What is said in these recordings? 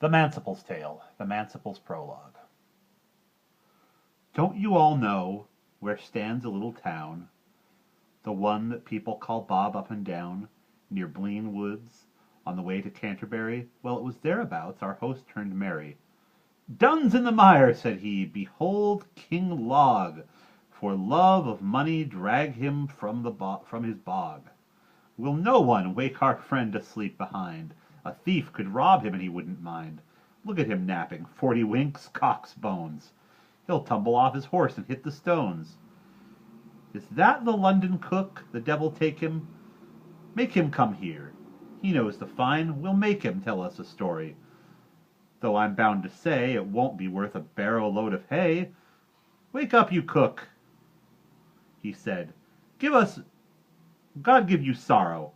The Manciple's Tale, the Manciple's Prologue. Don't you all know where stands a little town, the one that people call Bob up and down, near Blean Woods, on the way to Canterbury? Well, it was thereabouts our host turned merry. Duns in the mire, said he, behold King Log, for love of money drag him from his bog. Will no one wake our friend asleep behind? A thief could rob him and he wouldn't mind. Look at him napping, 40 winks, cock's bones. He'll tumble off his horse and hit the stones. Is that the London cook? The devil take him. Make him come here. He knows the fine. We'll make him tell us a story. Though I'm bound to say it won't be worth a barrow load of hay. Wake up, you cook, he said. God give you sorrow.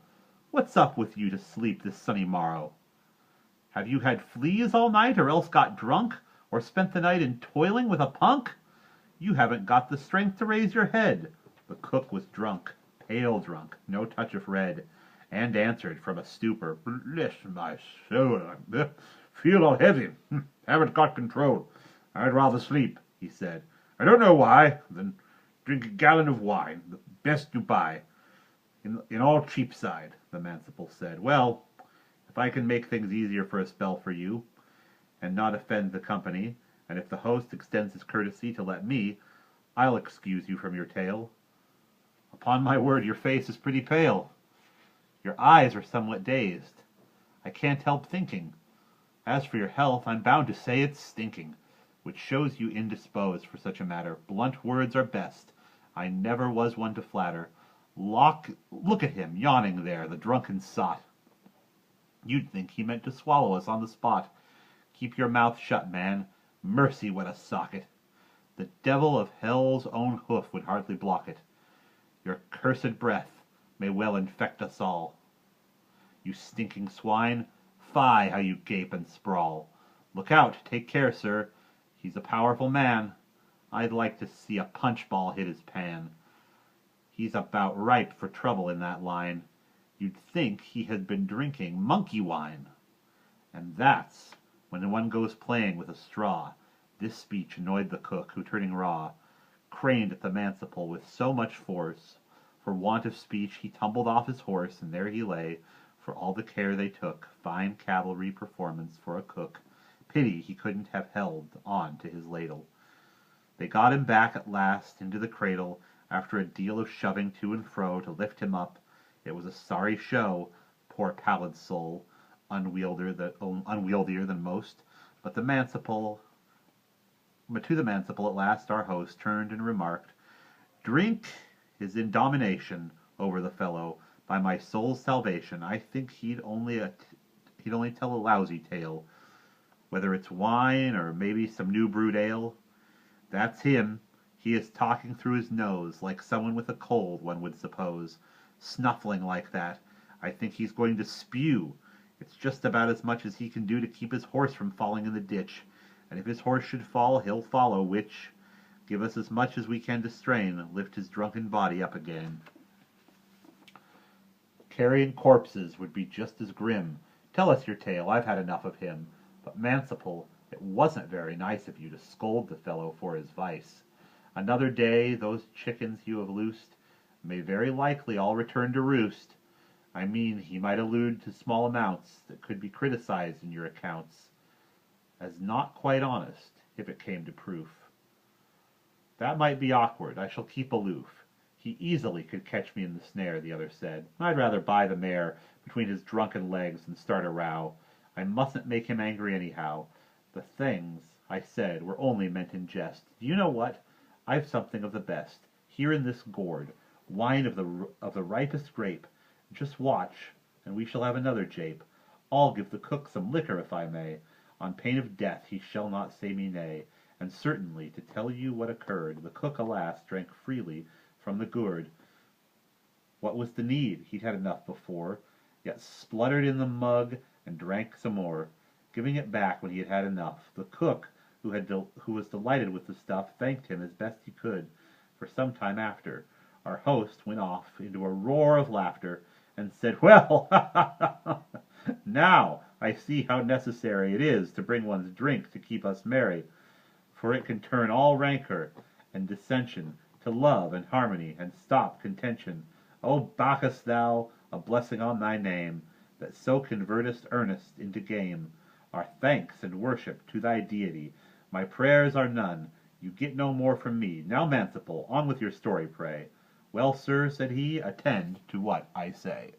What's up with you to sleep this sunny morrow? Have you had fleas all night, or else got drunk, or spent the night in toiling with a punk? You haven't got the strength to raise your head. The cook was drunk, pale drunk, no touch of red, and answered from a stupor, Bless my soul, I feel all heavy, haven't got control. I'd rather sleep, he said. I don't know why, then drink a gallon of wine, the best you buy. In all Cheapside, the Manciple said. Well, if I can make things easier for a spell for you, and not offend the company, and if the host extends his courtesy to let me, I'll excuse you from your tale. Upon my word, your face is pretty pale. Your eyes are somewhat dazed. I can't help thinking. As for your health, I'm bound to say it's stinking, which shows you indisposed for such a matter. Blunt words are best. I never was one to flatter. Look at him, yawning there, the drunken sot. You'd think he meant to swallow us on the spot. Keep your mouth shut, man. Mercy, what a socket! The devil of hell's own hoof would hardly block it. Your cursed breath may well infect us all. You stinking swine, fie, how you gape and sprawl. Look out, take care, sir. He's a powerful man. I'd like to see a punch ball hit his pan. He's about ripe for trouble in that line. You'd think he had been drinking monkey wine. And that's when one goes playing with a straw. This speech annoyed the cook, who, turning raw, craned at the Manciple with so much force. For want of speech he tumbled off his horse, and there he lay, for all the care they took. Fine cavalry performance for a cook. Pity he couldn't have held on to his ladle. They got him back at last into the cradle, after a deal of shoving to and fro to lift him up. It was a sorry show, poor pallid soul, unwieldier than most. But to the Manciple at last our host turned and remarked, Drink is in domination over the fellow. By my soul's salvation, I think he'd only tell a lousy tale, whether it's wine or maybe some new brewed ale. That's him. He is talking through his nose, like someone with a cold, one would suppose. Snuffling like that. I think he's going to spew. It's just about as much as he can do to keep his horse from falling in the ditch. And if his horse should fall, he'll follow, which, give us as much as we can to strain, lift his drunken body up again. Carrying corpses would be just as grim. Tell us your tale, I've had enough of him. But Manciple, it wasn't very nice of you to scold the fellow for his vice. Another day, those chickens you have loosed may very likely all return to roost. I mean, he might allude to small amounts that could be criticized in your accounts as not quite honest, if it came to proof. That might be awkward. I shall keep aloof. He easily could catch me in the snare, the other said. I'd rather buy the mare between his drunken legs than start a row. I mustn't make him angry anyhow. The things I said were only meant in jest. Do you know what? I've something of the best, here in this gourd, wine of the ripest grape. Just watch, and we shall have another jape. I'll give the cook some liquor, if I may. On pain of death he shall not say me nay. And certainly, to tell you what occurred, the cook, alas, drank freely from the gourd. What was the need? He'd had enough before, yet spluttered in the mug and drank some more, giving it back when he had had enough. The cook, who was delighted with the stuff, thanked him as best he could. For some time after, our host went off into a roar of laughter, and said, Well, now I see how necessary it is to bring one's drink to keep us merry, for it can turn all rancor and dissension to love and harmony, and stop contention. O Bacchus, thou, a blessing on thy name, that so convertest earnest into game, our thanks and worship to thy deity. My prayers are none, you get no more from me. Now, Manciple, on with your story, pray. Well, sir, said he, attend to what I say.